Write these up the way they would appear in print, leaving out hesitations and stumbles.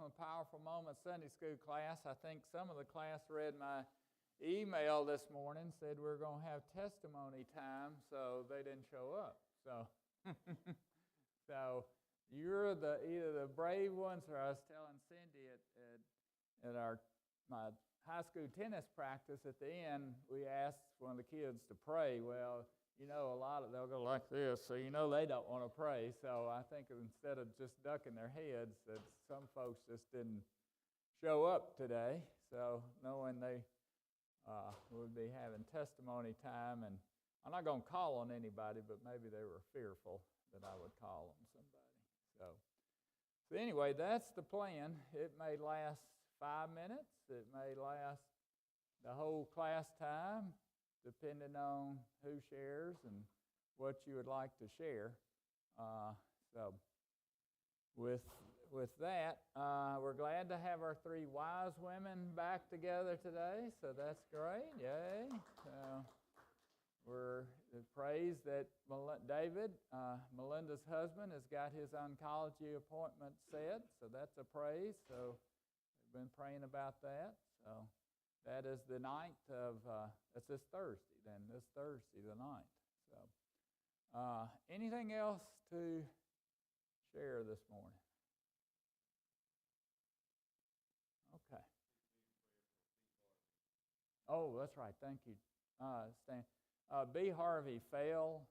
Welcome to Powerful Moments Sunday School class. I think some of the class read my email this morning, said we're going to have testimony time, so they didn't show up. So you're either the brave ones, or I was telling Cindy at my high school tennis practice at the end, we asked one of the kids to pray. Well, you know, they'll go like this, so you know they don't want to pray. So I think instead of just ducking their heads, that some folks just didn't show up today. So knowing they would be having testimony time, and I'm not going to call on anybody, but maybe they were fearful that I would call on somebody. So anyway, that's the plan. It may last 5 minutes. It may last the whole class time, depending on who shares and what you would like to share. So with that, we're glad to have our three wise women back together today, so that's great. Yay. We're praised that David, Melinda's husband, has got his oncology appointment set, so that's a praise. So we've been praying about that. So that is the 9th of, that's this Thursday then, this Thursday the 9th. So anything else to share this morning? Okay. Oh, that's right. Thank you, Stan. B. Harvey fell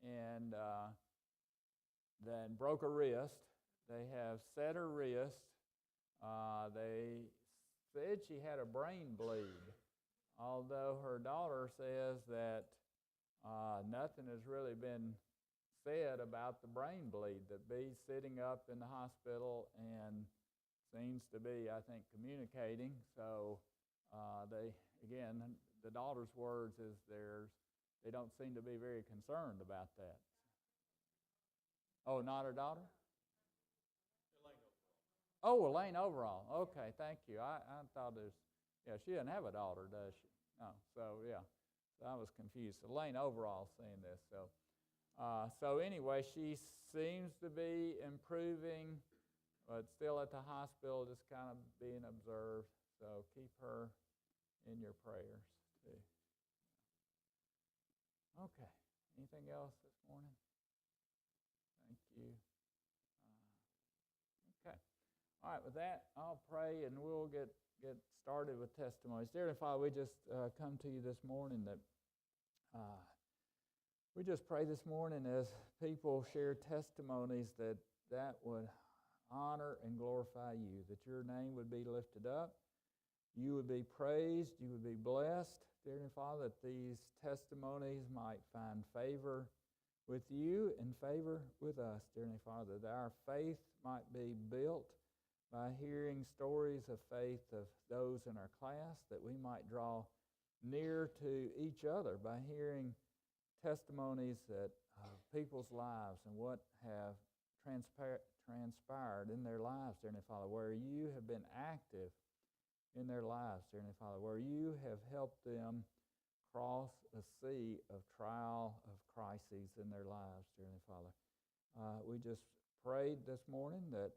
and then broke a wrist. They have set her wrist. They said she had a brain bleed, although her daughter says that nothing has really been said about the brain bleed. That B's sitting up in the hospital and seems to be, I think, communicating. So the daughter's words is they don't seem to be very concerned about that. Oh, not her daughter? Oh, Elaine Overall. Okay, thank you. I thought she doesn't have a daughter, does she? No. So I was confused. Elaine Overall saying this. So anyway, she seems to be improving, but still at the hospital, just kind of being observed. So keep her in your prayers too. Okay. Anything else this morning? Thank you. Okay. All right, with that, I'll pray and we'll get started with testimonies. Dear Father, we just come to you this morning that we just pray this morning as people share testimonies that would honor and glorify you, that your name would be lifted up, you would be praised, you would be blessed. Dear Father, that these testimonies might find favor with you and favor with us, dear Father, that our faith might be built by hearing stories of faith of those in our class, that we might draw near to each other by hearing testimonies that people's lives and what have transpired in their lives, dear Father, where you have been active in their lives, dear Father, where you have helped them cross a sea of trial, of crises in their lives, dear Father. We just prayed this morning that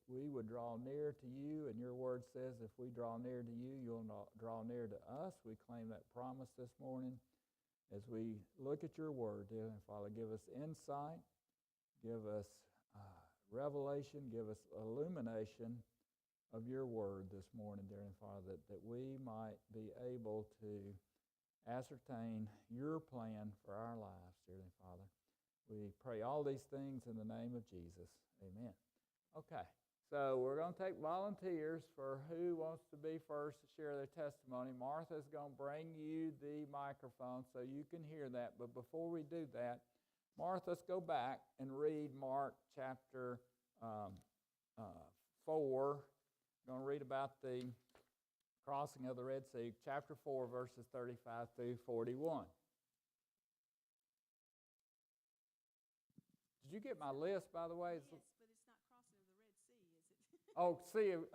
we would draw near to you, and your word says if we draw near to you, you'll draw near to us. We claim that promise this morning. As we look at your word, dear Father, give us insight, give us revelation, give us illumination of your word this morning, dear Father, that we might be able to ascertain your plan for our lives, dear Father. We pray all these things in the name of Jesus. Amen. Okay, so we're going to take volunteers for who wants to be first to share their testimony. Martha's going to bring you the microphone so you can hear that. But before we do that, Martha, let's go back and read Mark chapter 4. We're going to read about the crossing of the Red Sea, chapter 4, verses 35 through 41. Did you get my list, by the way? Yes, but it's not crossing of the Red Sea, is it? Oh, Sea of,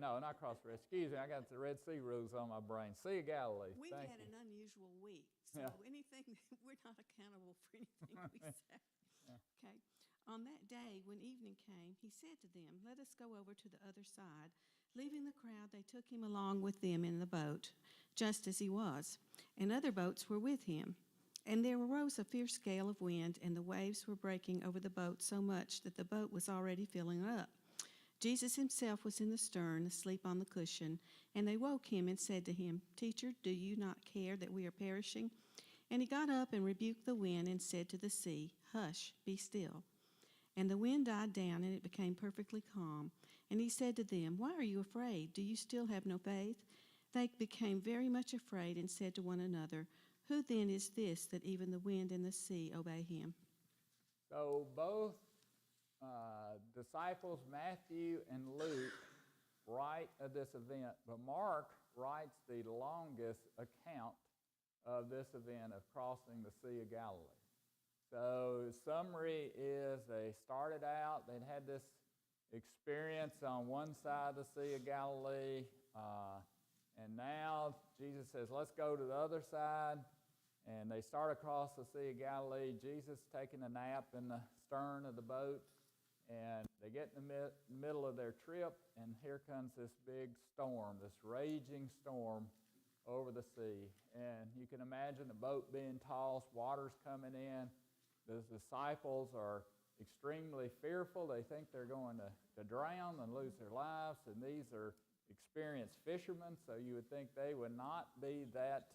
no, not cross the Red. Excuse me, I got the Red Sea rules on my brain. Sea of Galilee. We've Thank had you. an unusual week, so anything, we're not accountable for anything we say. Yeah. Okay. On that day, when evening came, he said to them, "Let us go over to the other side." Leaving the crowd, they took him along with them in the boat, just as he was, and other boats were with him. And there arose a fierce gale of wind, and the waves were breaking over the boat so much that the boat was already filling up. Jesus himself was in the stern, asleep on the cushion, and they woke him and said to him, "Teacher, do you not care that we are perishing?" And he got up and rebuked the wind and said to the sea, "Hush, be still." And the wind died down, and it became perfectly calm. And he said to them, "Why are you afraid? Do you still have no faith?" They became very much afraid and said to one another, "Who then is this that even the wind and the sea obey him?" So both disciples, Matthew and Luke, write of this event, but Mark writes the longest account of this event of crossing the Sea of Galilee. So the summary is they started out, they'd had this experience on one side of the Sea of Galilee, and now Jesus says, let's go to the other side. And they start across the Sea of Galilee. Jesus taking a nap in the stern of the boat, and they get in the middle of their trip, and here comes this big storm, this raging storm over the sea. And you can imagine the boat being tossed, water's coming in. The disciples are extremely fearful. They think they're going to drown and lose their lives, and these are experienced fishermen, so you would think they would not be that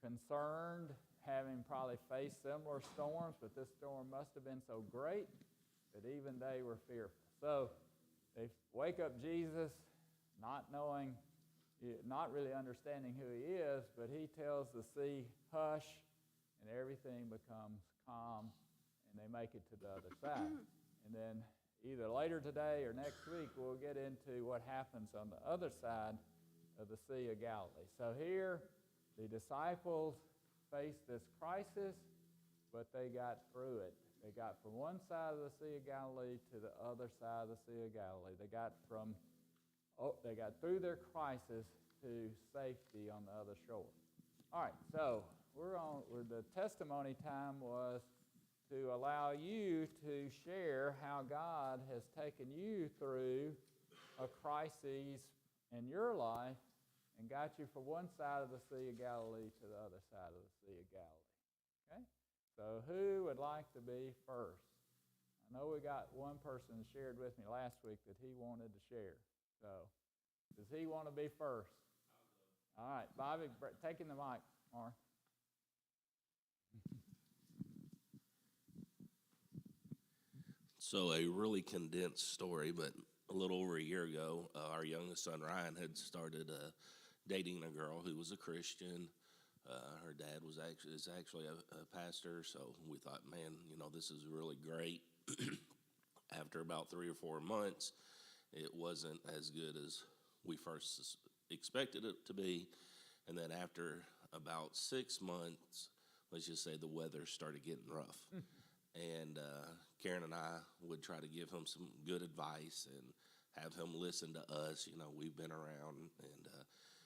concerned, having probably faced similar storms, but this storm must have been so great that even they were fearful. So they wake up Jesus, not knowing, not really understanding who he is, but he tells the sea, "Hush," and everything becomes calm, and they make it to the other side. And then either later today or next week, we'll get into what happens on the other side of the Sea of Galilee. So here, the disciples faced this crisis, but they got through it. They got from one side of the Sea of Galilee to the other side of the Sea of Galilee. They got through their crisis to safety on the other shore. All right, so the testimony time was to allow you to share how God has taken you through a crisis in your life and got you from one side of the Sea of Galilee to the other side of the Sea of Galilee. Okay? So who would like to be first? I know we got one person who shared with me last week that he wanted to share. So does he want to be first? All right, Bobby, taking the mic, Mark. So a really condensed story, but a little over a year ago, our youngest son, Ryan, had started dating a girl who was a Christian. Her dad is actually a pastor, so we thought, man, this is really great. After about 3 or 4 months, it wasn't as good as we first expected it to be. And then after about 6 months, let's just say the weather started getting rough. And Karen and I would try to give him some good advice and have him listen to us. We've been around, and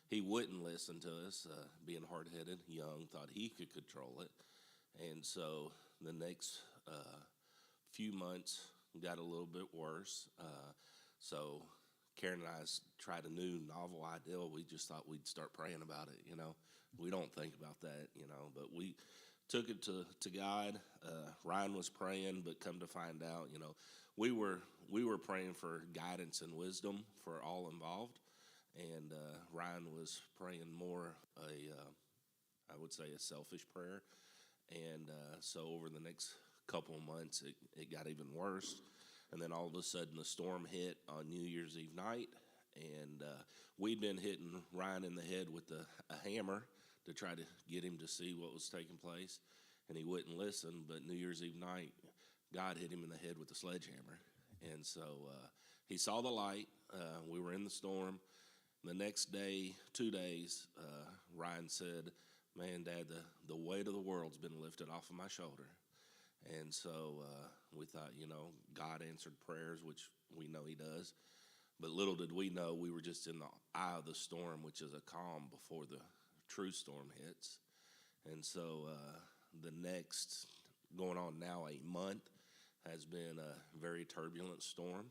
he wouldn't listen to us, being hard-headed, young, thought he could control it. And so the next few months got a little bit worse. So Karen and I tried a new novel idea. We just thought we'd start praying about it, We don't think about that, but we took it to God. Ryan was praying, but come to find out, we were praying for guidance and wisdom for all involved. And Ryan was praying more I would say a selfish prayer. And so over the next couple of months, it got even worse. And then all of a sudden the storm hit on New Year's Eve night. And we'd been hitting Ryan in the head with a hammer to try to get him to see what was taking place. And he wouldn't listen. But New Year's Eve night, God hit him in the head with a sledgehammer. And so he saw the light. We were in the storm. The next day, 2 days, Ryan said, "Man, Dad, the weight of the world's been lifted off of my shoulder." And so we thought, God answered prayers, which we know he does. But little did we know we were just in the eye of the storm, which is a calm before the true storm hits. And so the next, going on now, a month, has been a very turbulent storm.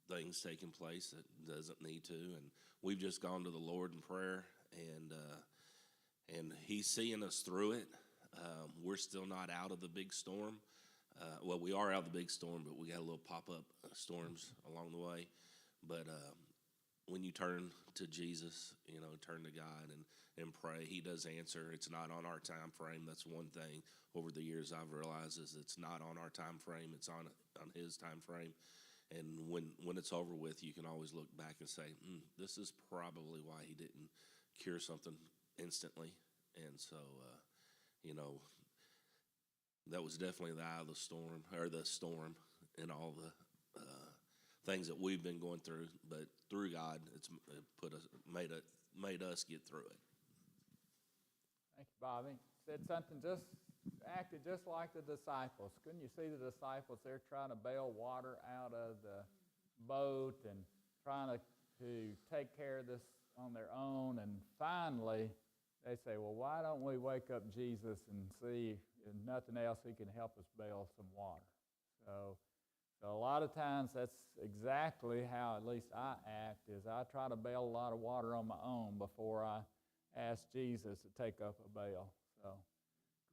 Things taking place that doesn't need to, and we've just gone to the Lord in prayer, and He's seeing us through it. We're still not out of the big storm. Well, we are out of the big storm, but we got a little pop-up storms along the way. But when you turn to Jesus, turn to God and pray, He does answer. It's not on our time frame. That's one thing over the years I've realized is it's not on our time frame. It's on His time frame. And when it's over with, you can always look back and say, this is probably why He didn't cure something instantly. And so, that was definitely the eye of the storm, or the storm, and all the things that we've been going through. But through God, it made us get through it. Thank you, Bobby. Said something acted just like the disciples. Couldn't you see the disciples? They're trying to bail water out of the boat and trying to take care of this on their own. And finally, they say, well, why don't we wake up Jesus and see if nothing else He can help us bail some water? So a lot of times that's exactly how at least I act, is I try to bail a lot of water on my own before I ask Jesus to take up a bail. So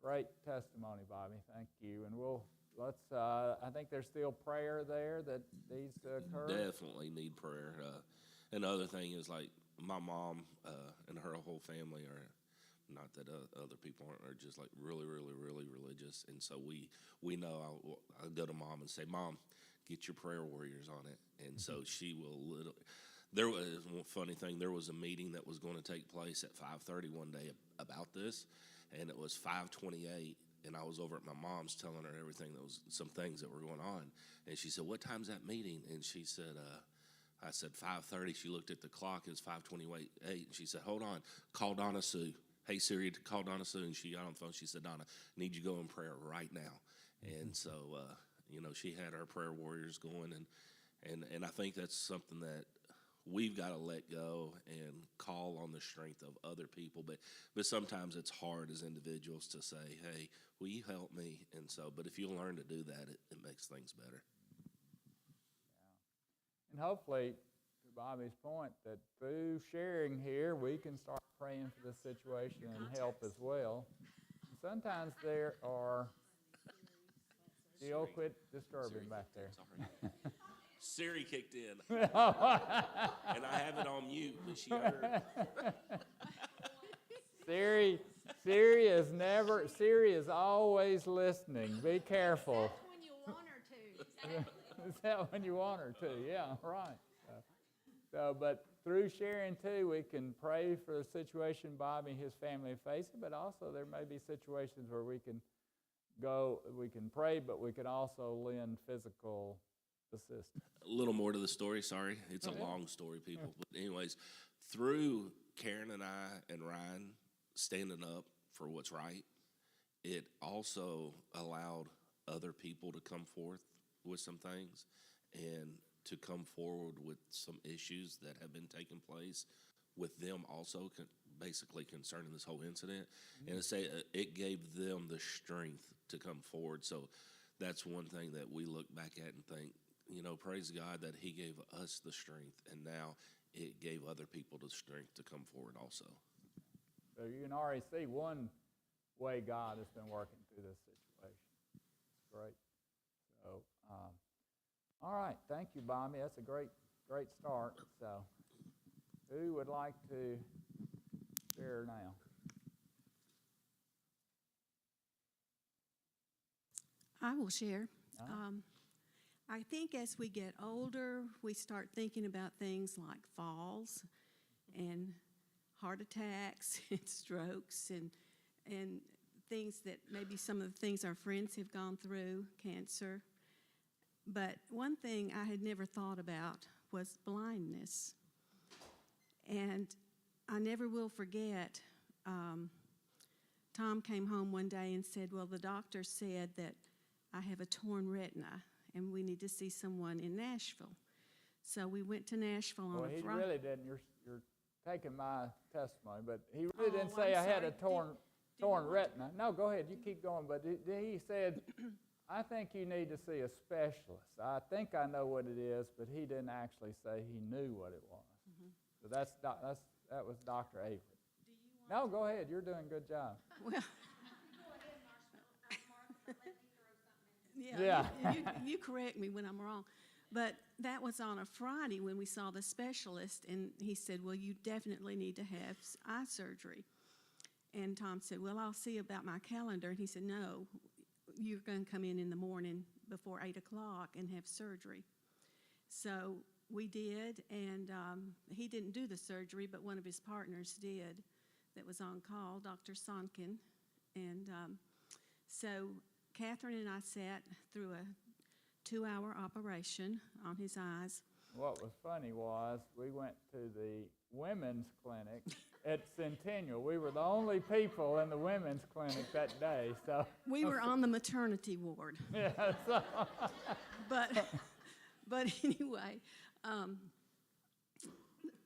great testimony, Bobby. Thank you. And I think there's still prayer there that needs to occur. Definitely need prayer. And the other thing is, like, my mom and her whole family are, not that other people are just like really, really, really religious. And so we know I'll go to Mom and say, Mom, get your prayer warriors on it. And so she will there was one funny thing. There was a meeting that was going to take place at 5:30 one day about this, and it was 5:28, and I was over at my mom's telling her everything. There was some things that were going on, and she said, what time's that meeting? And she said, I said 5:30. She looked at the clock. It was 5:28. And she said, hold on, call Donna Sue. Hey, Siri, call Donna Sue. And she got on the phone. She said, Donna, need you to go in prayer right now. And so, she had our prayer warriors going, and I think that's something that we've got to let go and call on the strength of other people. But sometimes it's hard as individuals to say, hey, will you help me? And so, but if you learn to do that, it makes things better. Yeah. And hopefully, to Bobby's point, that through sharing here, we can start praying for this situation and help as well. And sometimes there are... Jill, quit disturbing back there. Sorry. Siri kicked in. And I have it on mute, but she heard. Siri is always listening. Be careful. That's when you want her to. Exactly. Is that when you want her to? Yeah, right. But through sharing too, we can pray for the situation Bobby and his family are facing, but also there may be situations where we can pray, but we can also lend physical assistance. A little more to the story, sorry. It's a long story, people. But anyways, through Karen and I and Ryan standing up for what's right, it also allowed other people to come forth with some things and to come forward with some issues that have been taking place with them also basically concerning this whole incident. Mm-hmm. And it gave them the strength to come forward. So that's one thing that we look back at and think, praise God that He gave us the strength, and now it gave other people the strength to come forward also. So you can already see one way God has been working through this situation. It's great. So, all right. Thank you, Bobby. That's a great start. So, who would like to share now? I will share. I think as we get older, we start thinking about things like falls and heart attacks and strokes and things that maybe some of the things our friends have gone through, cancer. But one thing I had never thought about was blindness. And I never will forget, Tom came home one day and said, well, the doctor said that I have a torn retina and we need to see someone in Nashville. So we went to Nashville on a Friday. Well, he really didn't. You're taking my testimony, but he really didn't say I had a torn retina. No, go ahead. You keep going. But he said, I think you need to see a specialist. I think I know what it is, but he didn't actually say he knew what it was. So that was Dr. Avery. No, go ahead. You're doing a good job. Well, Yeah. you correct me when I'm wrong. But that was on a Friday when we saw the specialist, and he said, well, you definitely need to have eye surgery. And Tom said, well, I'll see about my calendar. And he said, no, you're going to come in the morning before 8 o'clock and have surgery. So we did, and he didn't do the surgery, but one of his partners did that was on call, Dr. Sonkin. And so Catherine and I sat through a 2-hour operation on his eyes. What was funny was we went to the women's clinic at Centennial. We were the only people in the women's clinic that day. So We were on the maternity ward. yeah, so But anyway,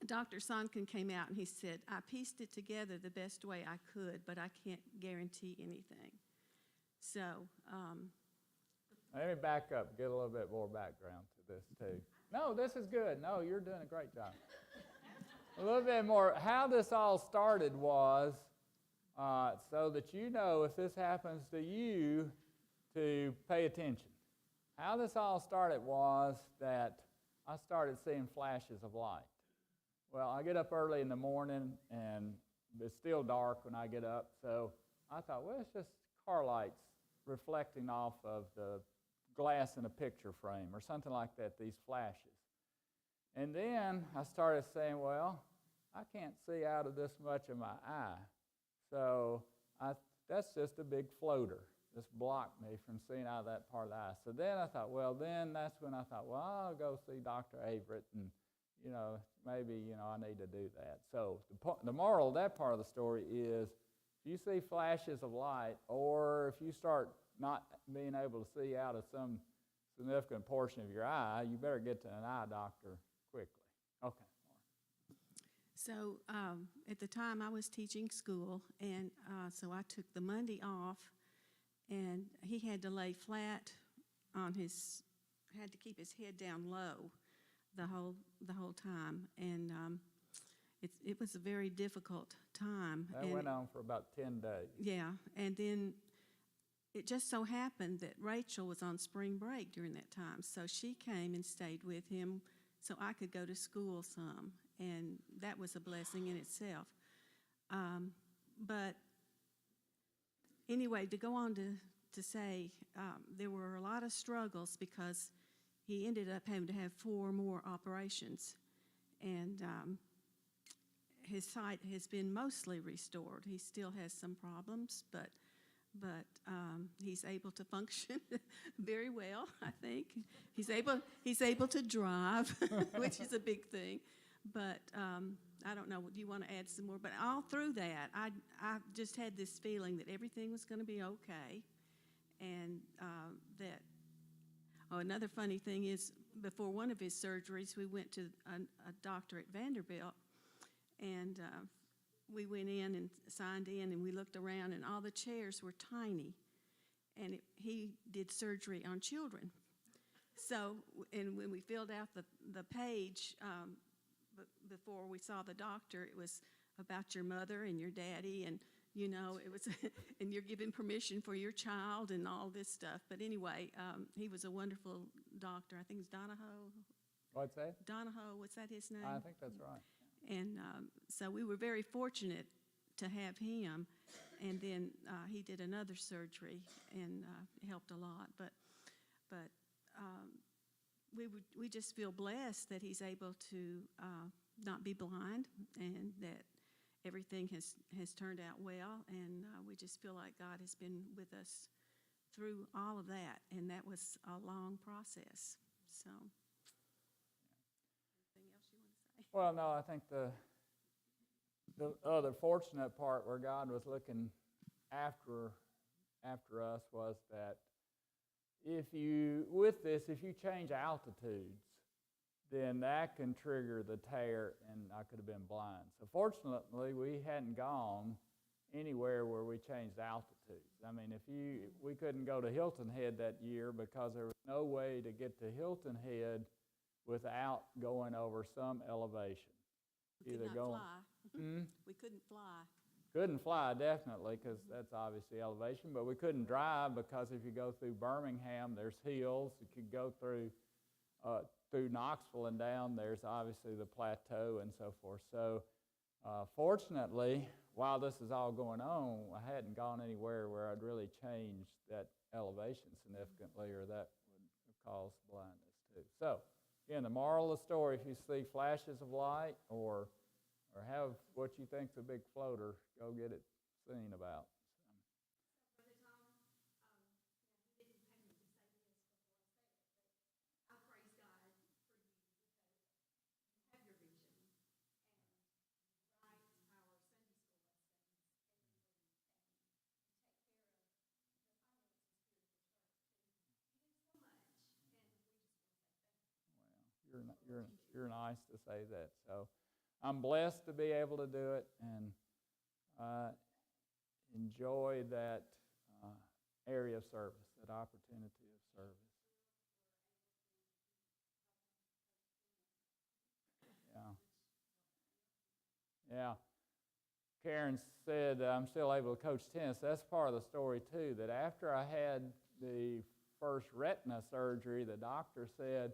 Dr. Sonkin came out and he said, I pieced it together the best way I could, but I can't guarantee anything. So, let me back up, get a little bit more background to this too. No, this is good. No, you're doing a great job. A little bit more. How this all started was so that you know if this happens to you to pay attention. How this all started was that I started seeing flashes of light. Well, I get up early in the morning and it's still dark when I get up, so I thought, well, it's just car lights reflecting off of the glass in a picture frame or something like that, these flashes. And then I started saying, well, I can't see out of this much of my eye, so that's just a big floater. Just blocked me from seeing out of that part of the eye. So then I thought, well, then that's when I thought, well, I'll go see Dr. Averett and, maybe, I need to do that. So the moral of that part of the story is if you see flashes of light or if you start not being able to see out of some significant portion of your eye, you better get to an eye doctor quickly. Okay. So at the time I was teaching school, and so I took the Monday off, and he had to lay flat on had to keep his head down low the whole time, and it was a very difficult time. That went on for about 10 days. Yeah, and then it just so happened that Rachel was on spring break during that time, so she came and stayed with him so I could go to school some, and that was a blessing in itself. But anyway, to go on to say, there were a lot of struggles because he ended up having to have 4 more operations, and his sight has been mostly restored. He still has some problems, but he's able to function very well, I think. He's able to drive, which is a big thing. But I don't know, do you want to add some more? But all through that, I just had this feeling that everything was going to be okay, and another funny thing is, before one of his surgeries, we went to a doctor at Vanderbilt, and we went in and signed in, and we looked around, and all the chairs were tiny, and he did surgery on children. So, and when we filled out the page before we saw the doctor, it was about your mother and your daddy, and it was, and you're giving permission for your child and all this stuff. But anyway, he was a wonderful doctor. I think it's Donahoe. What's that? Donahoe, was that his name? I think that's right. And so we were very fortunate to have him. And then he did another surgery and helped a lot. But we just feel blessed that he's able to not be blind, and that everything has turned out well. And we just feel like God has been with us through all of that. And that was a long process. So. Well, no, I think the other fortunate part where God was looking after us was that if you change altitudes, then that can trigger the tear, and I could have been blind. So fortunately, we hadn't gone anywhere where we changed altitudes. I mean, we couldn't go to Hilton Head that year because there was no way to get to Hilton Head without going over some elevation. We could not fly. We couldn't fly. Couldn't fly, definitely, because that's obviously elevation, but we couldn't drive because if you go through Birmingham, there's hills. If you go through Knoxville and down, there's obviously the plateau and so forth. So fortunately, while this is all going on, I hadn't gone anywhere where I'd really changed that elevation significantly, or that would have caused blindness too. So again, the moral of the story, if you see flashes of light or have what you think's a big floater, go get it seen about. You're nice to say that. So I'm blessed to be able to do it and enjoy that area of service, that opportunity of service. Yeah. Karen said I'm still able to coach tennis. That's part of the story too, that after I had the first retina surgery, the doctor said,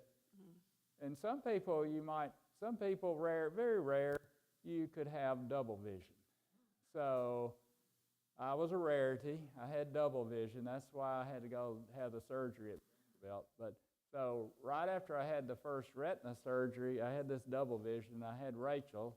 and some people rare, very rare, you could have double vision. So I was a rarity. I had double vision. That's why I had to go have the surgery at Vanderbilt. But so right after I had the first retina surgery, I had this double vision. I had Rachel,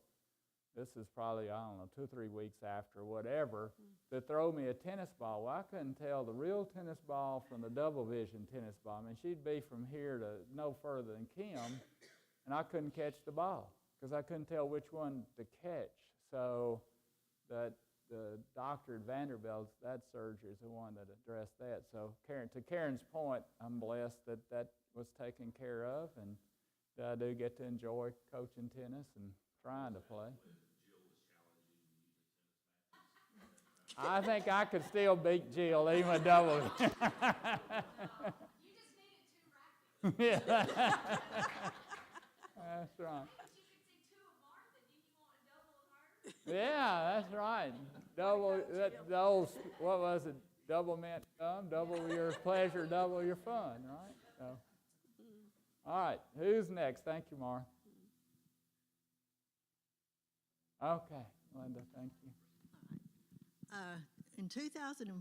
this is probably, 2 or 3 weeks after, whatever, to throw me a tennis ball. Well, I couldn't tell the real tennis ball from the double vision tennis ball. I mean, she'd be from here to no further than Kim, and I couldn't catch the ball because I couldn't tell which one to catch. So the doctor at Vanderbilt, that surgery is the one that addressed that. So to Karen's point, I'm blessed that was taken care of, and that I do get to enjoy coaching tennis and trying to play. I think I could still beat Jill, even with double. You just needed 2 rackets. Yeah. That's right. But you could see 2 of Martha. Didn't you want a double of her? Yeah, that's right. Double, what was it? Double meant double your pleasure, double your fun, right? So, all right, who's next? Thank you, Martha. Okay, Linda, thank you. In 2014,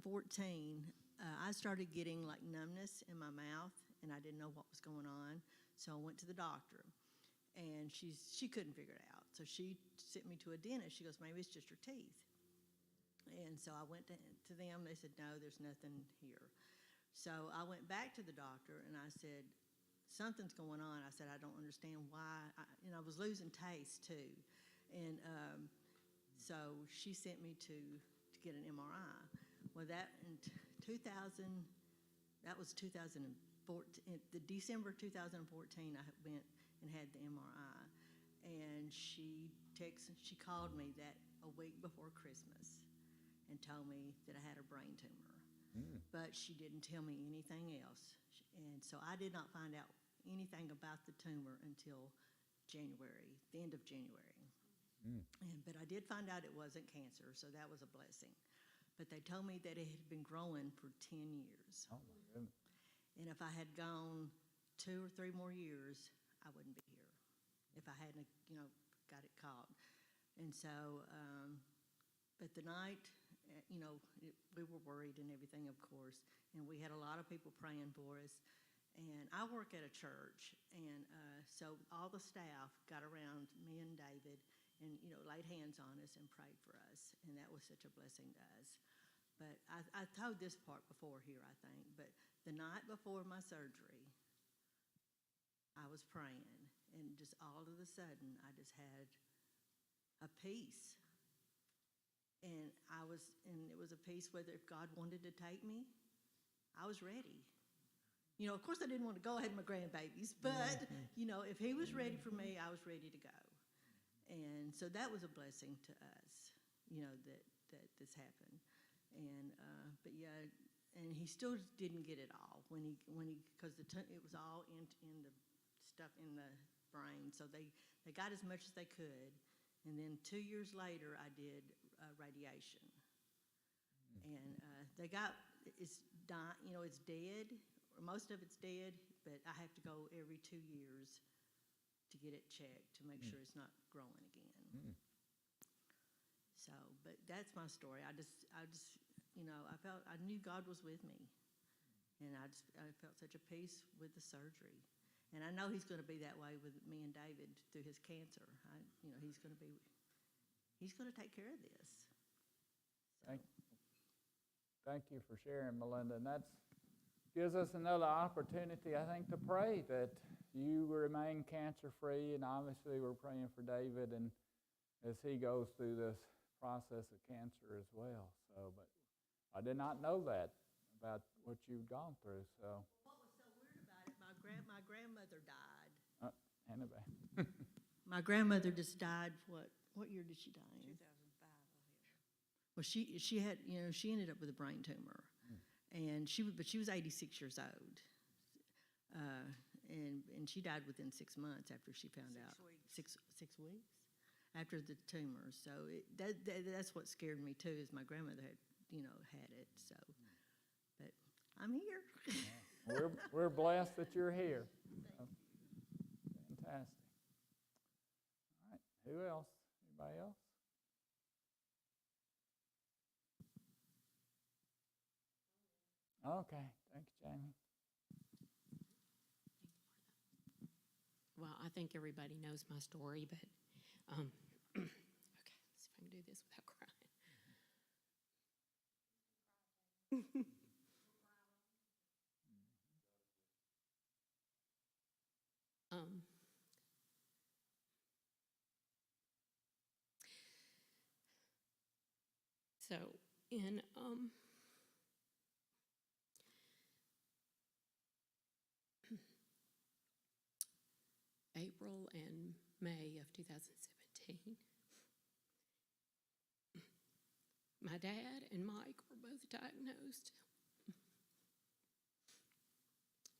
I started getting like numbness in my mouth, and I didn't know what was going on. So I went to the doctor, and she couldn't figure it out. So she sent me to a dentist. She goes, maybe it's just your teeth. And so I went to them. They said, no, there's nothing here. So I went back to the doctor, and I said, something's going on. I said, I don't understand why. I was losing taste too. And so she sent me to get an MRI. Well, that was 2014. The December 2014, I went and had the MRI, and she called me that a week before Christmas and told me that I had a brain tumor. But she didn't tell me anything else, and so I did not find out anything about the tumor until January, the end of January. But I did find out it wasn't cancer, so that was a blessing. But they told me that it had been growing for 10 years. Oh, my goodness. And if I had gone 2 or 3 more years, I wouldn't be here if I hadn't, got it caught. And so, but the night, we were worried and everything, of course, and we had a lot of people praying for us. And I work at a church, and so all the staff got around me and David and, laid hands on us and prayed for us, and that was such a blessing to us. But I told this part before here, I think, but the night before my surgery, I was praying, and just all of a sudden, I just had a peace. And it was a peace whether if God wanted to take me, I was ready. Of course I didn't want to go ahead with my grandbabies, but, if he was ready for me, I was ready to go. And so that was a blessing to us, that that this happened. And, but yeah, and he still didn't get it all because it was all in the stuff in the brain. So they got as much as they could. And then 2 years later, I did radiation. And they got, it's dead, or most of it's dead, but I have to go every 2 years to get it checked to make sure it's not growing again. So, but that's my story. I knew God was with me, and I felt such a peace with the surgery. And I know he's going to be that way with me and David through his cancer. He's going to take care of this. So. Thank you for sharing, Melinda. And that gives us another opportunity, I think, to pray that you remain cancer-free. And obviously, we're praying for David and as he goes through this process of cancer as well. So, but I did not know that about what you've gone through. So. What was so weird about it? My grandmother died. Anyway. My grandmother just died. What year did she die in? 2005. Well, she had, she ended up with a brain tumor, and she was 86 years old, and she died within 6 months after she found out. 6 weeks after the tumor. So that's what scared me too, is my grandmother had it. So, but I'm here. We're blessed that you're here. Fantastic. All right. Who else? Anybody else? Okay. Thank you, Jamie. Well, I think everybody knows my story, but okay, let's see if I can do this without crying. So in April and May of 2017, my dad and Mike were both diagnosed.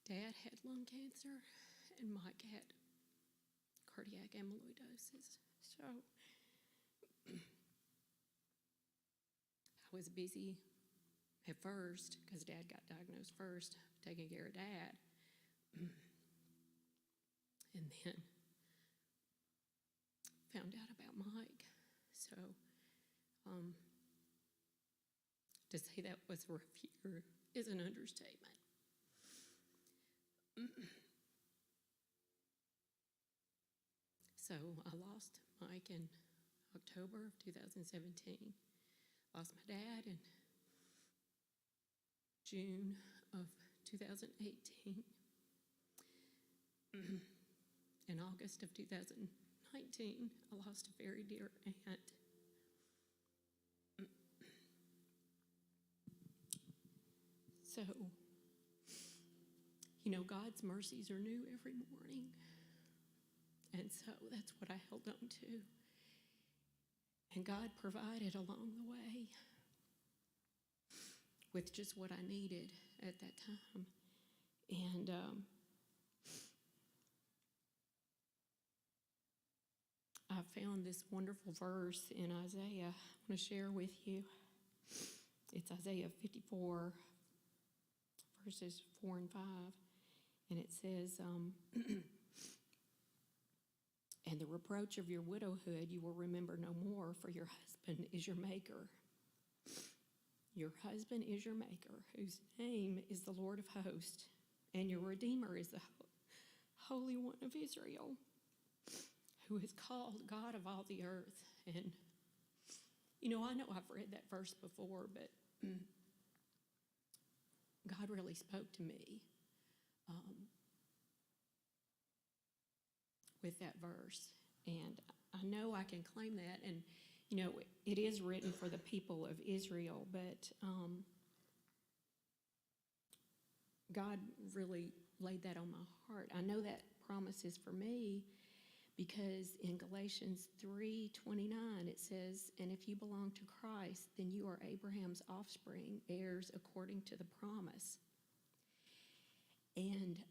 Dad had lung cancer and Mike had cardiac amyloidosis. So I was busy at first because Dad got diagnosed first, taking care of Dad. And then found out about Mike. So to say that was a rough year is an understatement. So I lost Mike in October of 2017. Lost my dad in June of 2018. In August of 2019, I lost a very dear aunt. So, God's mercies are new every morning. And so that's what I held on to. And God provided along the way with just what I needed at that time. And I found this wonderful verse in Isaiah I want to share with you. It's Isaiah 54, verses 4 and 5. And it says, and the reproach of your widowhood you will remember no more, for your husband is your maker. Your husband is your maker, whose name is the Lord of hosts, and your Redeemer is the Holy One of Israel, who is called God of all the earth. And, I know I've read that verse before, but God really spoke to me with that verse. And I know I can claim that. And, it is written for the people of Israel, but God really laid that on my heart. I know that promise is for me, Because in Galatians 3:29, it says, "And if you belong to Christ, then you are Abraham's offspring, heirs according to the promise." And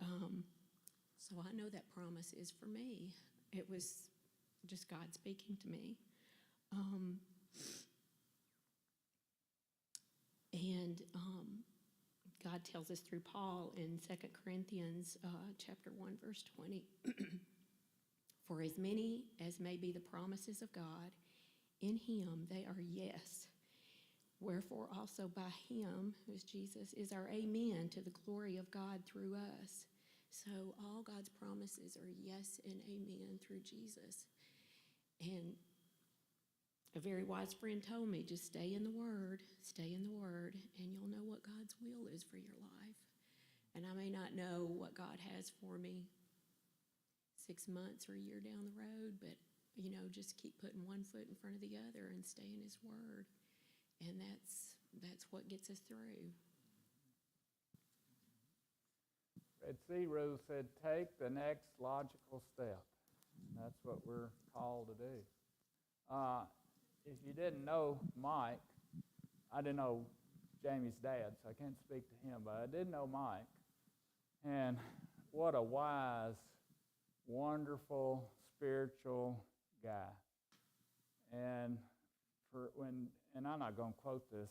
so I know that promise is for me. It was just God speaking to me. God tells us through Paul in 2 Corinthians chapter 1, verse 20, "For as many as may be the promises of God, in him they are yes. Wherefore also by him, who is Jesus, is our amen to the glory of God through us." So all God's promises are yes and amen through Jesus. And a very wise friend told me, just stay in the Word, and you'll know what God's will is for your life. And I may not know what God has for me 6 months or a year down the road, but, just keep putting one foot in front of the other and stay in His Word. And that's what gets us through. Red Sea Rose said, take the next logical step. And that's what we're called to do. If you didn't know Mike, I didn't know Jamie's dad, so I can't speak to him, but I did know Mike. And what a wise, wonderful, spiritual guy. And I'm not going to quote this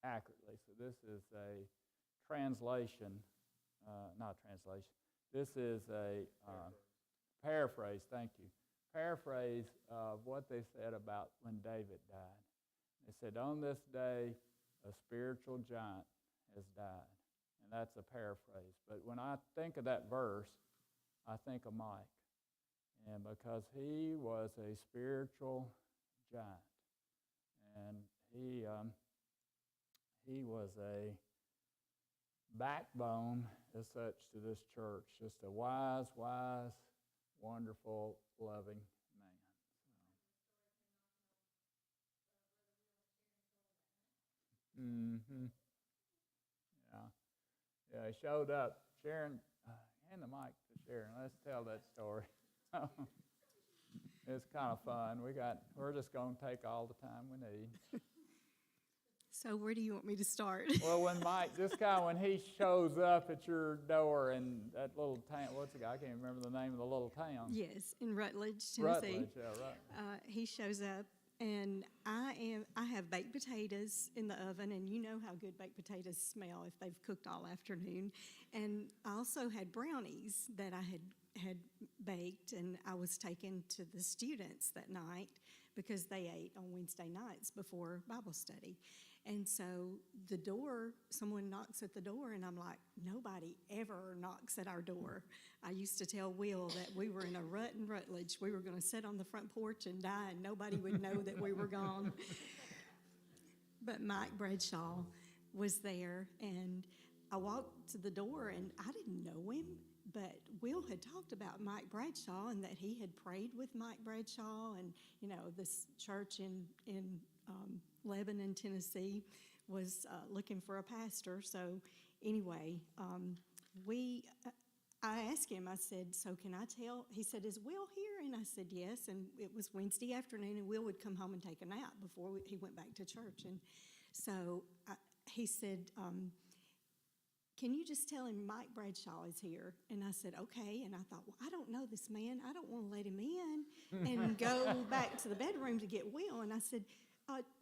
accurately, so this is a translation, this is a paraphrase, thank you. Paraphrase of what they said about when David died. They said, on this day, a spiritual giant has died. And that's a paraphrase. But when I think of that verse, I think of Mike. And because he was a spiritual giant. And he was a backbone as such to this church. Just a wise, wonderful, loving man. Yeah, he showed up. Sharon, hand the mic to Sharon. Let's tell that story. It's kind of fun. We're just going to take all the time we need. So where do you want me to start? Well, when he shows up at your door in that little town, I can't remember the name of the little town. Yes, in Rutledge, Tennessee. Rutledge, yeah, right. He shows up, and I have baked potatoes in the oven, and you know how good baked potatoes smell if they've cooked all afternoon. And I also had brownies that I had baked, and I was taking to the students that night because they ate on Wednesday nights before Bible study. And so someone knocks at the door, and I'm like, nobody ever knocks at our door. I used to tell Will that we were in a rut in Rutledge. We were going to sit on the front porch and die, and nobody would know that we were gone. But Mike Bradshaw was there, and I walked to the door, and I didn't know him, but Will had talked about Mike Bradshaw and that he had prayed with Mike Bradshaw, and, this church in Lebanon, Tennessee, was looking for a pastor. So anyway, I asked him, I said, so can I tell? He said, is Will here? And I said, yes. And it was Wednesday afternoon, and Will would come home and take a nap before he went back to church. And so he said, can you just tell him Mike Bradshaw is here? And I said, okay. And I thought, well, I don't know this man. I don't want to let him in and go back to the bedroom to get Will. And I said,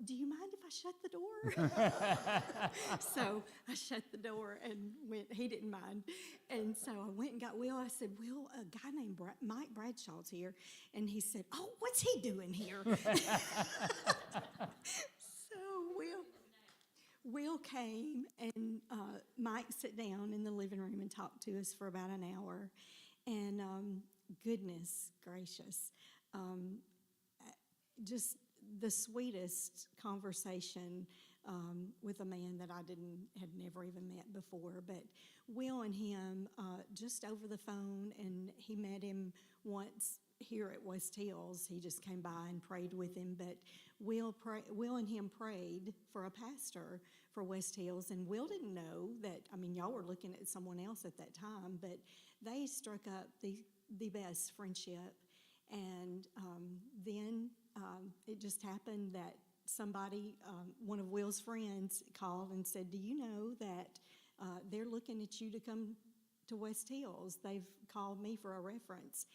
do you mind if I shut the door? So I shut the door and went. He didn't mind. And so I went and got Will. I said, Will, a guy named Mike Bradshaw's here. And he said, oh, what's he doing here? So Will came, and Mike sat down in the living room and talked to us for about an hour. And goodness gracious, just the sweetest conversation with a man that I had never even met before. But Will and him, just over the phone, and he met him once here at West Hills. He just came by and prayed with him. But Will and him prayed for a pastor for West Hills, and Will didn't know that. Y'all were looking at someone else at that time, but they struck up the best friendship. And then it just happened that somebody, one of Will's friends, called and said, "Do you know that they're looking at you to come to West Hills? They've called me for a reference."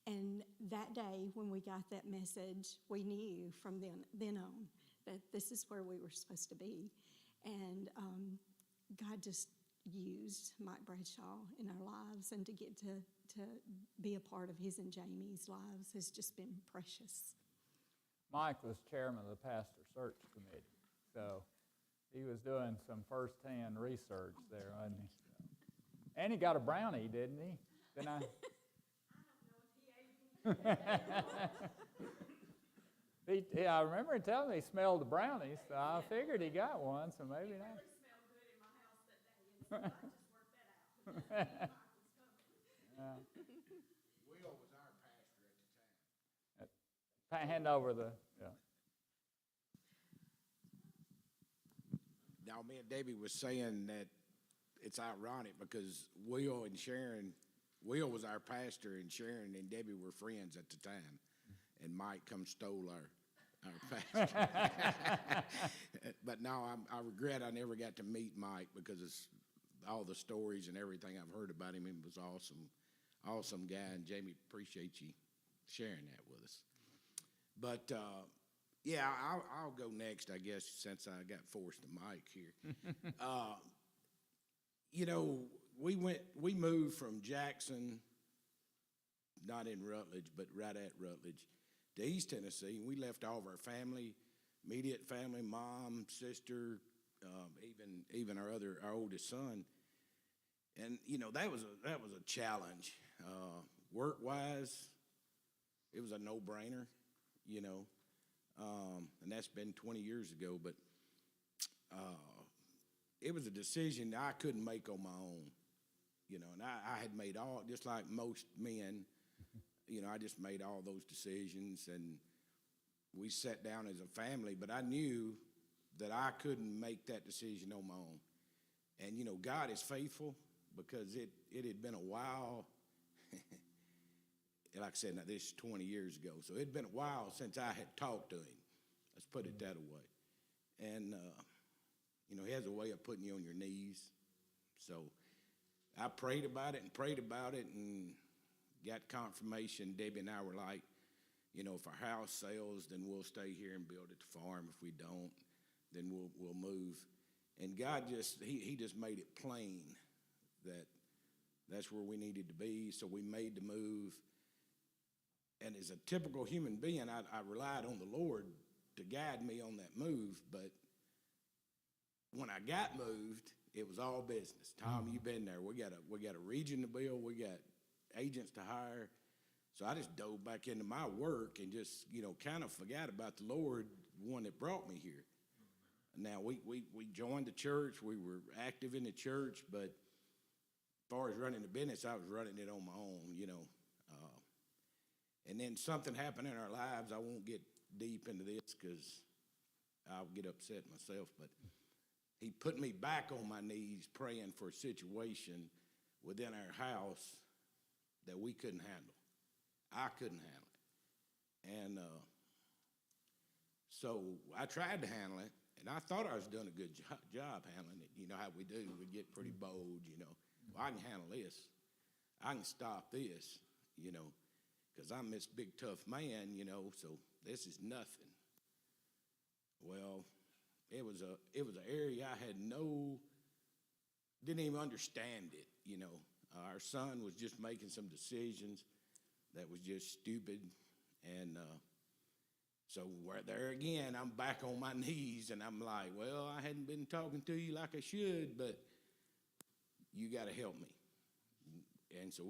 And that day, when we got that message, we knew from then on that this is where we were supposed to be. And God just used Mike Bradshaw in our lives, and to get to be a part of his and Jamie's lives has just been precious. Mike was chairman of the pastor search committee, so he was doing some firsthand research there, wasn't he? And he got a brownie, didn't he? Didn't I? Yeah, I remember him telling me he smelled the brownies, so I figured he got one, so maybe not. It smelled good in my house that day, and so I just worked that out. Yeah. Will was our pastor at the time. Hand over the, yeah. Now, me and Debbie was saying that it's ironic because Will and Sharon, Will was our pastor, and Sharon and Debbie were friends at the time, and Mike come stole our pastor. But no, I regret I never got to meet Mike because it's all the stories and everything I've heard about him. He was awesome guy, and Jamie, appreciate you sharing that with us. But yeah, I'll go next, I guess, since I got forced to Mike here. You know, we moved from Jackson, not in Rutledge, but right at Rutledge, to East Tennessee. We left all of our family, immediate family, mom, sister, even our oldest son. And you know, that was a challenge. Work-wise, it was a no-brainer, you know, and that's been 20 years ago. But it was a decision I couldn't make on my own, you know. And I had made all, just like most men, you know, I just made all those decisions, and we sat down as a family. But I knew that I couldn't make that decision on my own. And you know, God is faithful, because it had been a while. Like I said, now this is 20 years ago, so it'd been a while since I had talked to him. Let's put it that way. And you know, he has a way of putting you on your knees. So I prayed about it, and got confirmation. Debbie and I were like, you know, if our house sells, then we'll stay here and build at the farm. If we don't, then we'll move. And God just he just made it plain that that's where we needed to be. So we made the move. And as a typical human being, I relied on the Lord to guide me on that move. But when I got moved, it was all business. Tom, you've been there. We got a region to build. We got agents to hire. So I just dove back into my work and just, you know, kind of forgot about the Lord, the one that brought me here. Now, we joined the church. We were active in the church, but as far as running the business, I was running it on my own, you know. And then something happened in our lives. I won't get deep into this because I'll get upset myself, but he put me back on my knees praying for a situation within our house that we couldn't handle. I couldn't handle it. And so I tried to handle it, and I thought I was doing a good job handling it. You know how we do. We get pretty bold, you know. Well, I can handle this. I can stop this, you know, because I'm this big, tough man, you know, so this is nothing. Well, it was an area I had didn't even understand it, you know. Our son was just making some decisions that was just stupid, and so we're there again. I'm back on my knees, and I'm like, well, I hadn't been talking to you like I should, but you got to help me. And so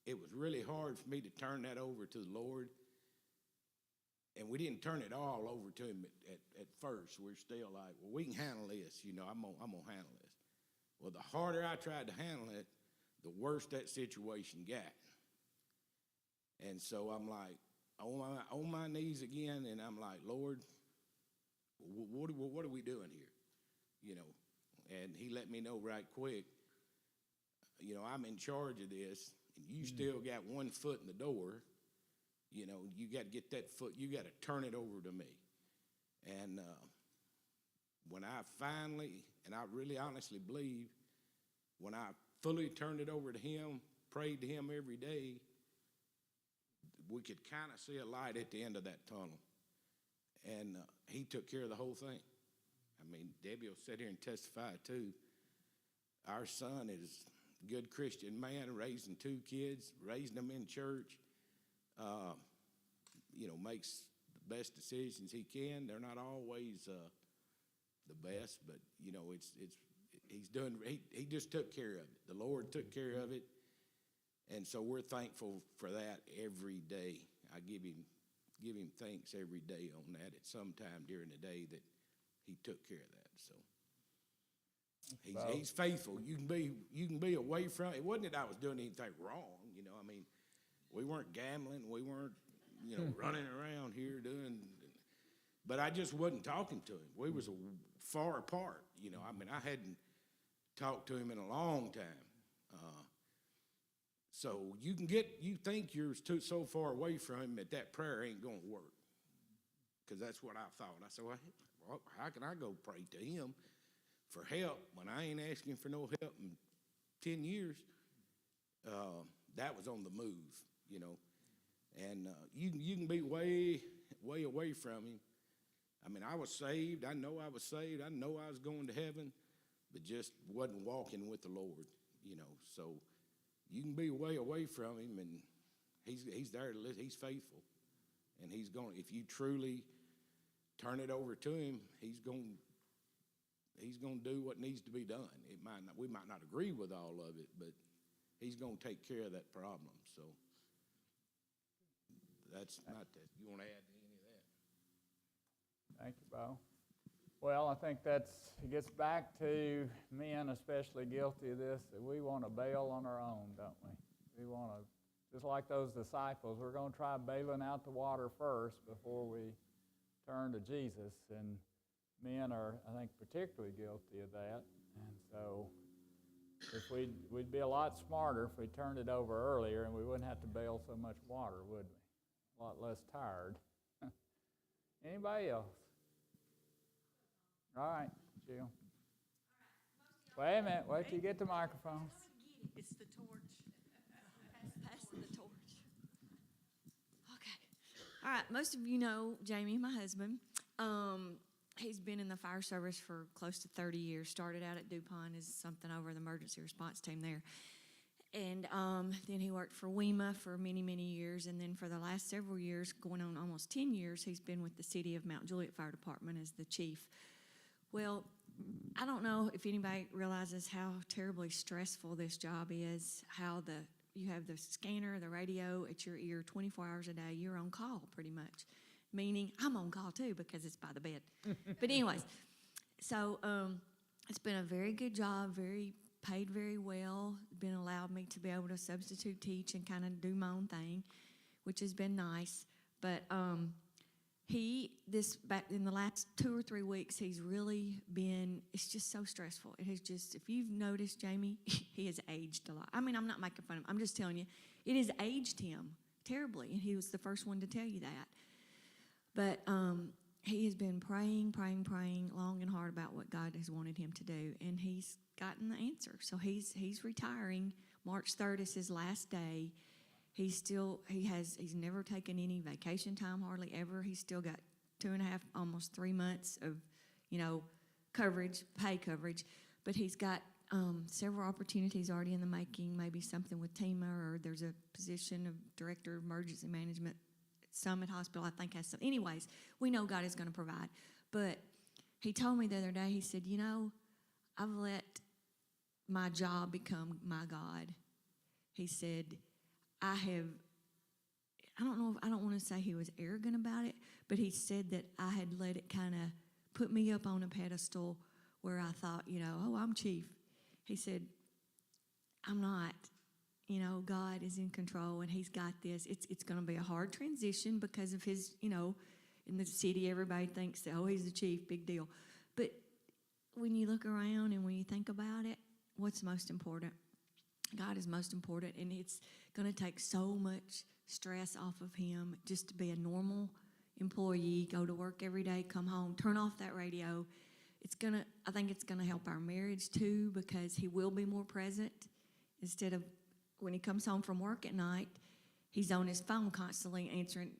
it was really hard for me to turn that over to the Lord. And we didn't turn it all over to him at first. We're still like, well, we can handle this. You know, I'm gonna handle this. Well, the harder I tried to handle it, the worse that situation got. And so I'm like, on my knees again, and I'm like, Lord, what are we doing here? You know, and he let me know right quick, you know, I'm in charge of this, and you still got one foot in the door, You know, you got to get that foot, you got to turn it over to me. And when I finally, and I really honestly believe, when I fully turned it over to him, prayed to him every day, we could kind of see a light at the end of that tunnel. And he took care of the whole thing. I mean, Debbie will sit here and testify too. Our son is a good Christian man, raising 2 kids, raising them in church. You know, makes the best decisions he can. They're not always the best, but you know, he's doing. He just took care of it. The Lord took care of it, and so we're thankful for that every day. I give him thanks every day on that. At some time during the day that he took care of that. So he's faithful. You can be away from it. Wasn't that I was doing anything wrong? You know, I mean, we weren't gambling. We weren't, you know, running around here doing. But I just wasn't talking to him. We was far apart. You know, I mean, I hadn't talked to him in a long time. So you think you're so far away from him that prayer ain't going to work. Because that's what I thought. I said, well, how can I go pray to him for help when I ain't asking for no help in 10 years? That was on the move, you know. And you can be way, way away from him. I mean, I was saved. I know I was saved. I know I was going to heaven, but just wasn't walking with the Lord, you know. So you can be way away from him, and he's there to listen. He's faithful, and he's going. If you truly turn it over to him, he's going to do what needs to be done. We might not agree with all of it, but he's going to take care of that problem. So that's not that. You want to add to any of that? Thank you, Bo. Well, I think it gets back to men especially guilty of this, that we want to bail on our own, don't we? We want to, just like those disciples, we're going to try bailing out the water first before we turn to Jesus. And men are, I think, particularly guilty of that. And so if we'd be a lot smarter if we turned it over earlier, and we wouldn't have to bail so much water, would we? A lot less tired. Anybody else? All right, Jill. Wait a minute. Wait till you get the microphone. It's the torch. Pass the torch. Okay. All right. Most of you know Jamie, my husband. He's been in the fire service for close to 30 years. Started out at DuPont as something over the emergency response team there. And then he worked for WEMA for many, many years. And then for the last several years, going on almost 10 years, he's been with the City of Mount Juliet Fire Department as the chief. Well, I don't know if anybody realizes how terribly stressful this job is, how you have the scanner, the radio at your ear 24 hours a day. You're on call pretty much, meaning I'm on call too because it's by the bed. But anyways, so it's been a very good job, paid very well, been allowed me to be able to substitute teach and kind of do my own thing, which has been nice. But back in the last 2 or 3 weeks, he's really been, it's just so stressful. It has just, if you've noticed, Jamie, he has aged a lot. I mean, I'm not making fun of him. I'm just telling you, it has aged him terribly, and he was the first one to tell you that. But he has been praying long and hard about what God has wanted him to do, and he's gotten the answer. So he's retiring. March 3rd is his last day. He's never taken any vacation time, hardly ever. He's still got 2.5, almost 3 months of, coverage, pay coverage. But he's got several opportunities already in the making, maybe something with TEMA, or there's a position of Director of Emergency Management at Summit Hospital, I think has some. Anyways, we know God is going to provide. But he told me the other day, he said, I've let my job become my God. He said, I don't want to say he was arrogant about it, but he said that I had let it kind of put me up on a pedestal where I thought, I'm chief. He said, I'm not. God is in control, and he's got this. It's going to be a hard transition because of his, in the city, everybody thinks that, he's the chief, big deal. But when you look around and when you think about it, what's most important? God is most important, and it's going to take so much stress off of him just to be a normal employee, go to work every day, come home, turn off that radio. I think it's gonna help our marriage too, because he will be more present. Instead of when he comes home from work at night, he's on his phone constantly answering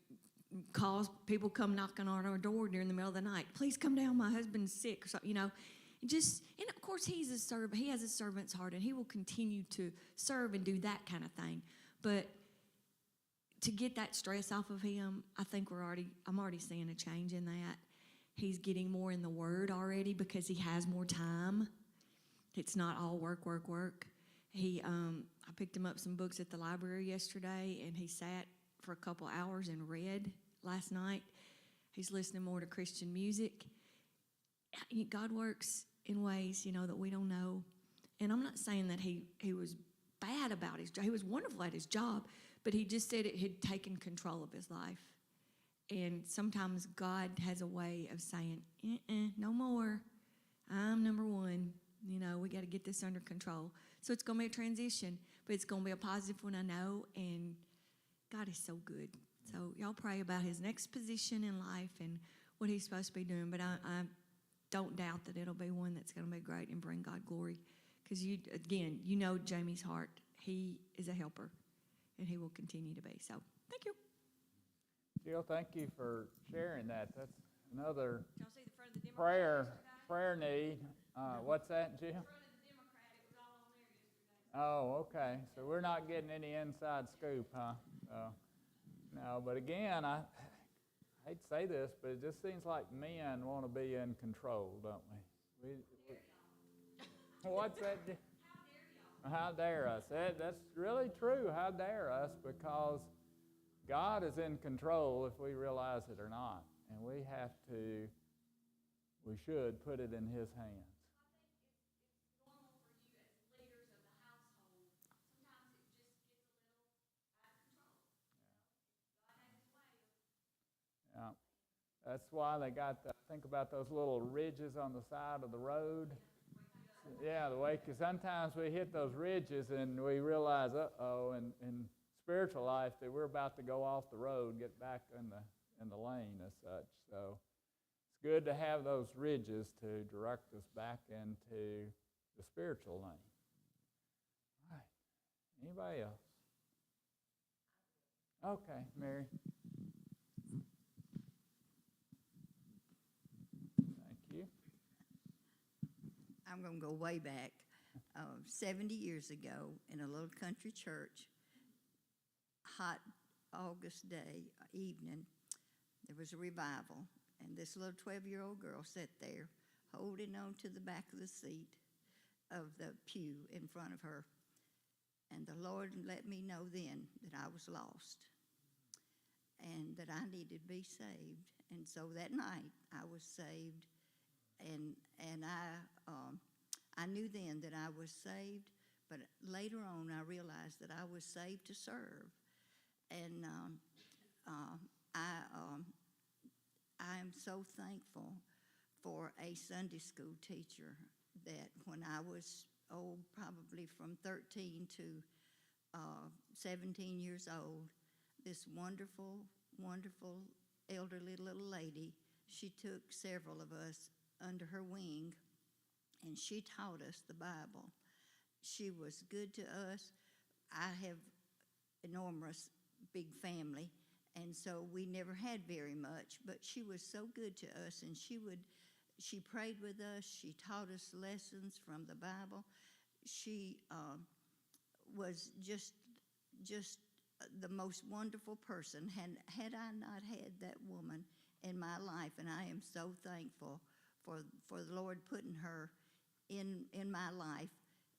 calls. People come knocking on our door during the middle of the night. Please come down, my husband's sick, or something, and of course he's a servant. He has a servant's heart, and he will continue to serve and do that kind of thing. But to get that stress off of him, I think I'm already seeing a change in that. He's getting more in the Word already because he has more time. It's not all work, work, work. I picked him up some books at the library yesterday, and he sat for a couple hours and read last night. He's listening more to Christian music. God works in ways, that we don't know. And I'm not saying that he was bad about his job. He was wonderful at his job, but he just said it had taken control of his life. And sometimes God has a way of saying, no more. I'm number one. We got to get this under control. So it's going to be a transition, but it's going to be a positive one, I know. And God is so good. So y'all pray about his next position in life and what he's supposed to be doing. But I don't doubt that it'll be one that's going to be great and bring God glory. Because you know Jamie's heart. He is a helper, and he will continue to be. So thank you. Jill, thank you for sharing that. That's another Y'all see the front of the prayer need. What's that, Jill? Oh, okay. So we're not getting any inside scoop, huh? No, but again, I hate to say this, but it just seems like men want to be in control, don't we? What's that? How dare us? That's really true. How dare us? Because God is in control if we realize it or not. And we should put it in his hands. Yeah. That's why they got, think about those little ridges on the side of the road. Yeah, because sometimes we hit those ridges and we realize, in spiritual life that we're about to go off the road, get back in the lane as such. So it's good to have those ridges to direct us back into the spiritual lane. All right. Anybody else? Okay, Mary. Thank you. I'm going to go way back. 70 years ago, in a little country church, hot August day evening, there was a revival, and this little 12-year-old girl sat there holding on to the back of the seat of the pew in front of her. And the Lord let me know then that I was lost and that I needed to be saved. And so that night I was saved, and I knew then that I was saved, but later on I realized that I was saved to serve. And I am so thankful for a Sunday school teacher that when I was, probably from 13 to 17 years old, this wonderful, wonderful elderly little lady, she took several of us under her wing, and she taught us the Bible. She was good to us. I have enormous big family, and so we never had very much, but she was so good to us, and she prayed with us. She taught us lessons from the Bible. She was just the most wonderful person. Had I not had that woman in my life, and I am so thankful for the Lord putting her in my life,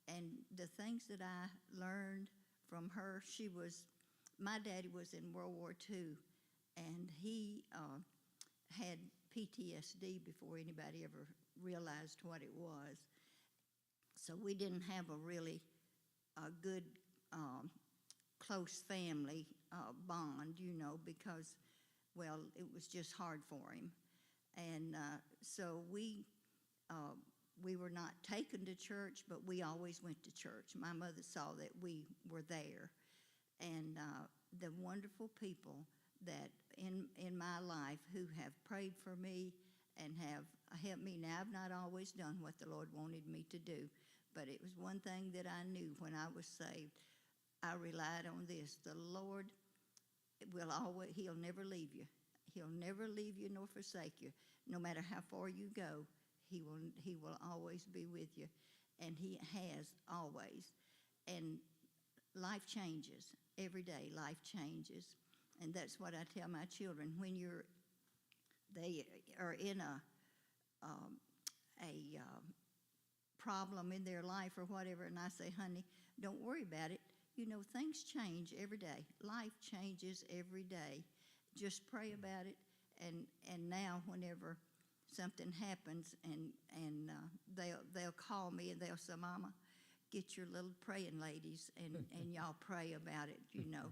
and the things that I learned from her. My daddy was in World War II, and he had PTSD before anybody ever realized what it was. So we didn't have a really good, close family bond, because, it was just hard for him. And so we were not taken to church, but we always went to church. My mother saw that we were there. And the wonderful people that in my life who have prayed for me and have helped me. Now, I've not always done what the Lord wanted me to do, but it was one thing that I knew when I was saved. I relied on this. The Lord will always, He'll never leave you. He'll never leave you nor forsake you. No matter how far you go, He will always be with you. And He has always. And life changes. Every day life changes. And that's what I tell my children. When they are in a problem in their life or whatever, and I say, honey, don't worry about it. You know, things change every day. Life changes every day. Just pray about it. And now whenever something happens and they'll call me and they'll say, Mama, get your little praying ladies and y'all pray about it, you know.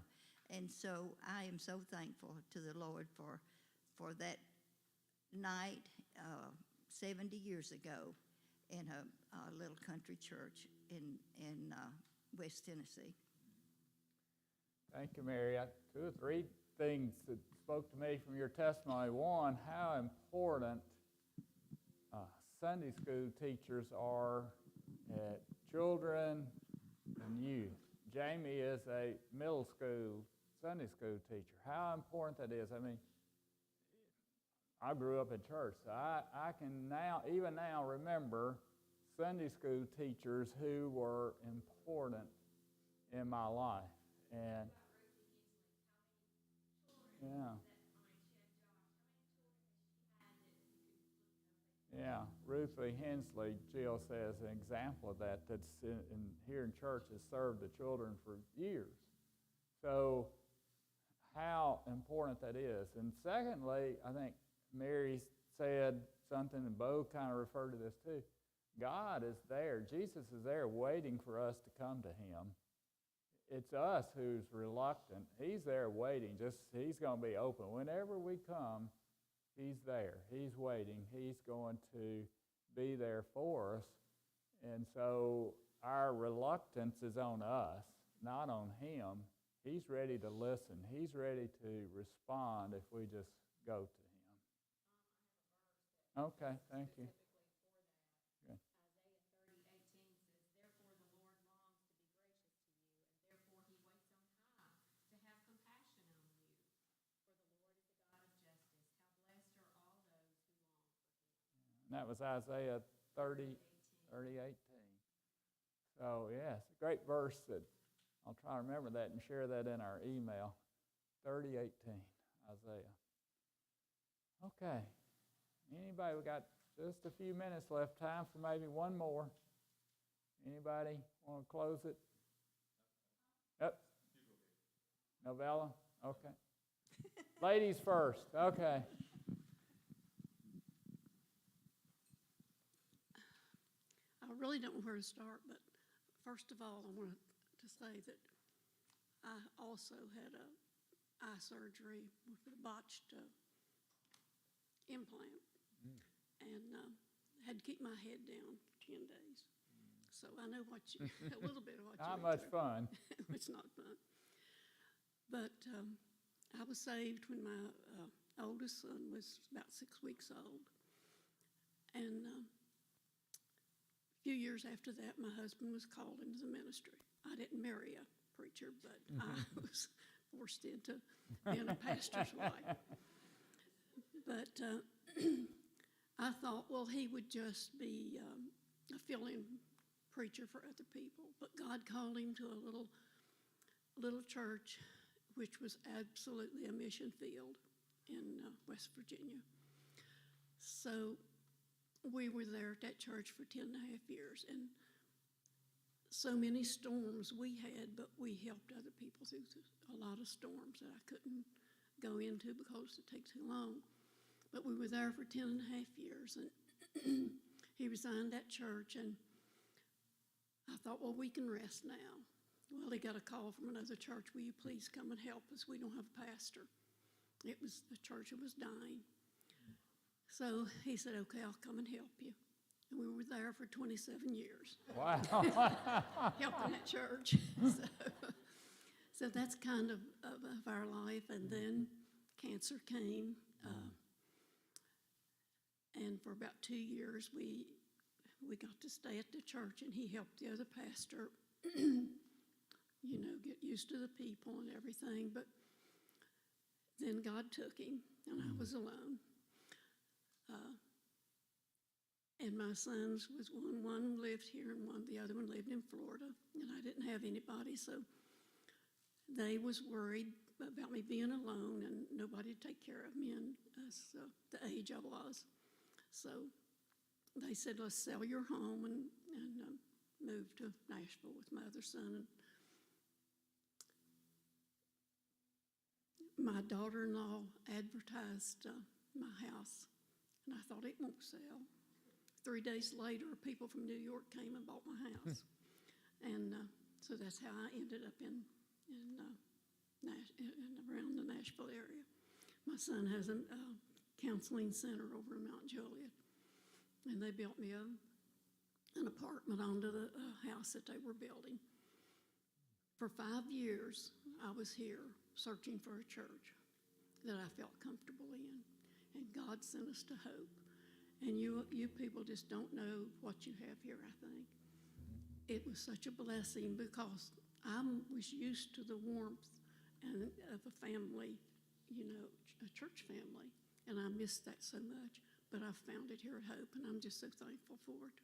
And so I am so thankful to the Lord for that night 70 years ago in a little country church in West Tennessee. Thank you, Mary. Two or three things that spoke to me from your testimony. One, how important Sunday school teachers are at children and youth. Jamie is a middle school Sunday school teacher. How important that is. I mean, I grew up in church, so I can now, even now, remember Sunday school teachers who were important in my life. And yeah, Ruthie Hensley, Jill says, an example of that that's here in church has served the children for years. So how important that is. And secondly, I think Mary said something, and Bo kind of referred to this too. God is there. Jesus is there waiting for us to come to Him. It's us who's reluctant. He's there waiting. He's going to be open. Whenever we come, He's there. He's waiting. He's going to be there for us. And so our reluctance is on us, not on Him. He's ready to listen. He's ready to respond if we just go to Him. Okay, thank you. Okay. And that was Isaiah 30, 18. So, yes, a great verse that I'll try to remember that and share that in our email. 30:18, Isaiah. Okay. Anybody? We got just a few minutes left. Time for maybe one more. Anybody want to close it? Yep. Novella? Okay. Ladies first. Okay. I really don't know where to start, but first of all, I want to say that I also had a eye surgery with a botched implant, and had to keep my head down for 10 days. So I know what you, a little bit of what you Not much fun. It's not fun. But I was saved when my oldest son was about 6 weeks old. And a few years after that, my husband was called into the ministry. I didn't marry a preacher, but I was forced into being a pastor's wife. But I thought, well, he would just be a fill-in preacher for other people. But God called him to a little church, which was absolutely a mission field in West Virginia. So we were there at that church for 10 and a half years, and so many storms we had, but we helped other people through a lot of storms that I couldn't go into because it takes too long. But we were there for 10 and a half years, and he resigned that church, and I thought, well, we can rest now. Well, he got a call from another church, will you please come and help us? We don't have a pastor. It was the church that was dying. So he said, okay, I'll come and help you. And we were there for 27 years, Wow. helping at church. So that's kind of our life. And then cancer came. And for about 2 years, we got to stay at the church, and he helped the other pastor, get used to the people and everything. But then God took him, and I was alone. And my sons was one lived here, and the other one lived in Florida, and I didn't have anybody, so they was worried about me being alone and nobody to take care of me, and the age I was. So they said, let's sell your home and move to Nashville with my other son. And my daughter-in-law advertised my house, and I thought it won't sell. 3 days later, people from New York came and bought my house. And so that's how I ended up in around the Nashville area. My son has a counseling center over in Mount Juliet, and they built me an apartment onto the house that they were building. For 5 years, I was here searching for a church that I felt comfortable in, and God sent us to Hope. And you people just don't know what you have here, I think. It was such a blessing because I was used to the warmth of a family, a church family, and I missed that so much. But I found it here at Hope, and I'm just so thankful for it.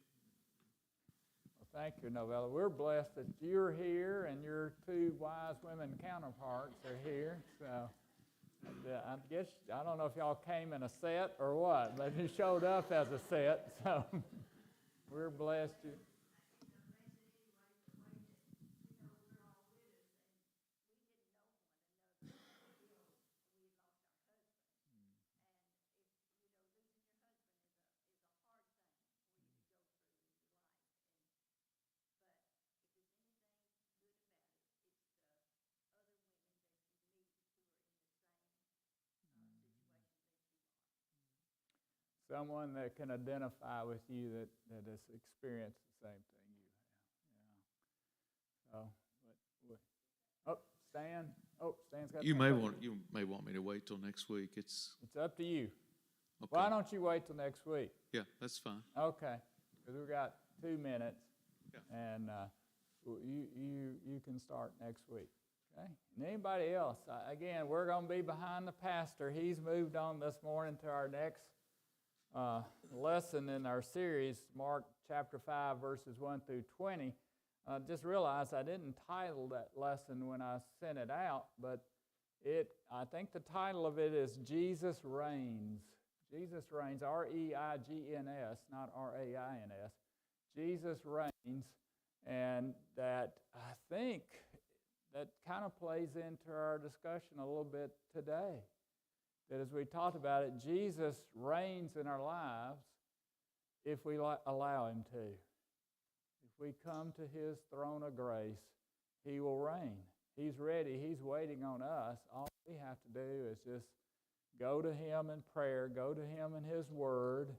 Well, thank you, Novella. We're blessed that you're here and your two wise women counterparts are here. So I guess, I don't know if y'all came in a set or what, but you showed up as a set, so we're blessed. Someone that can identify with you that has experienced the same thing you have. Yeah. Stan's got. You may want me to wait till next week. It's up to you. okay. Why don't you wait till next week? Yeah, that's fine. Okay, because we've got 2 minutes, Yeah. and you can start next week. Okay. And anybody else? Again, we're going to be behind the pastor. He's moved on this morning to our next lesson in our series, Mark chapter 5, verses 1 through 20. Just realized I didn't title that lesson when I sent it out, but I think the title of it is Jesus Reigns. Jesus Reigns, R-E-I-G-N-S, not R-A-I-N-S. Jesus Reigns, and that I think that kind of plays into our discussion a little bit today. That as we talked about it, Jesus reigns in our lives if we allow him to. If we come to his throne of grace, he will reign. He's ready. He's waiting on us. All we have to do is just go to him in prayer, go to him in his word,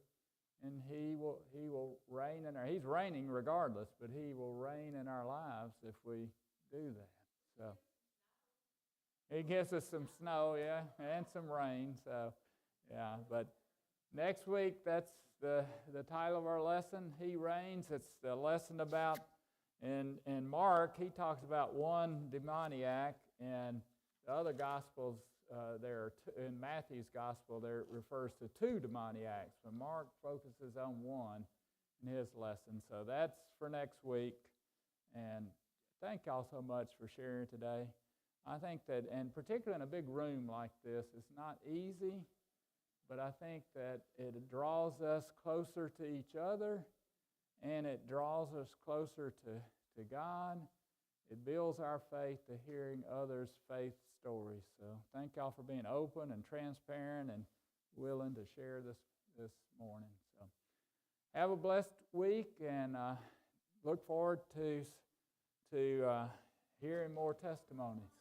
and he will reign in our. He's reigning regardless, but he will reign in our lives if we do that. So he gives us some snow, yeah, and some rain. So, yeah, but next week, that's the title of our lesson, He Reigns. It's the lesson about, in Mark, he talks about one demoniac, and the other Gospels, in Matthew's Gospel, there refers to 2 demoniacs, but Mark focuses on one in his lesson. So that's for next week, and thank y'all so much for sharing today. I think that, and particularly in a big room like this, it's not easy, but I think that it draws us closer to each other, and it draws us closer to God. It builds our faith to hearing others' faith stories. So thank y'all for being open and transparent and willing to share this morning. So have a blessed week, and look forward to hearing more testimonies.